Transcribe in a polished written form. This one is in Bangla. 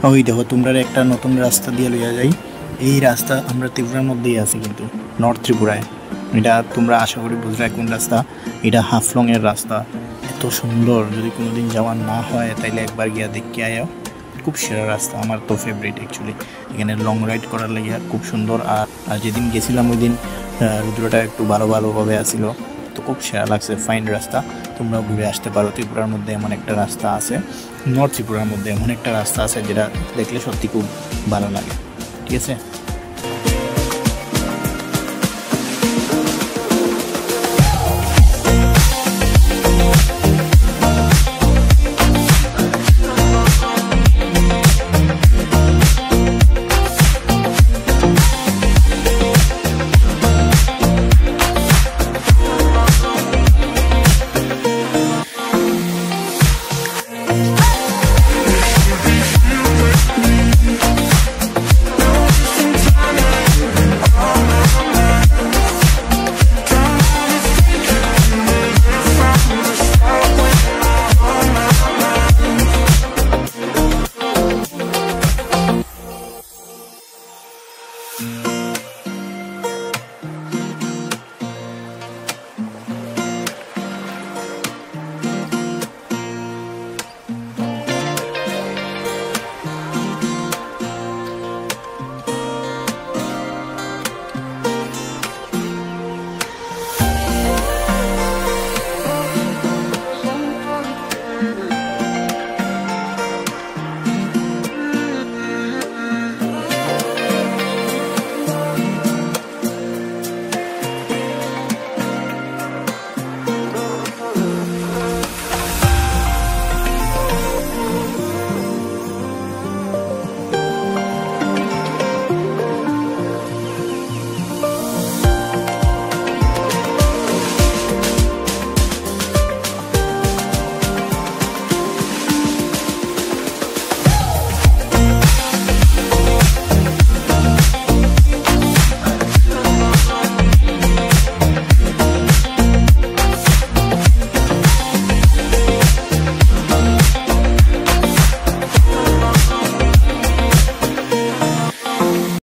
ওই দেখো তোমরা একটা নতুন রাস্তা দিয়ে লইয়া যাই। এই রাস্তা আমরা ত্রিপুরার মধ্যেই আছি, কিন্তু নর্থ ত্রিপুরায়। এটা তোমরা আশা করি বুঝলে কোন রাস্তা। এটা হাফলংয়ের রাস্তা। এত সুন্দর, যদি কোনোদিন যাওয়ার না হয় তাইলে একবার গিয়া দেখে আয়ো। খুব সেরা রাস্তা, আমার তো ফেভারিট অ্যাকচুয়ালি। এখানে লং রাইড করার লাগিয়া খুব সুন্দর। আর যেদিন গেছিলাম ওই দিন রুদ্রটা একটু ভালোভাবে আসছিল, তো খুব সেরা লাগছে। ফাইন রাস্তা, তোমরাও ঘুরে আসতে পারো। ত্রিপুরার মধ্যে এমন একটা রাস্তা আছে, নর্থ ত্রিপুরার মধ্যে এমন একটা রাস্তা আছে যেটা দেখলে সত্যি খুব ভালো লাগে। ঠিক আছে।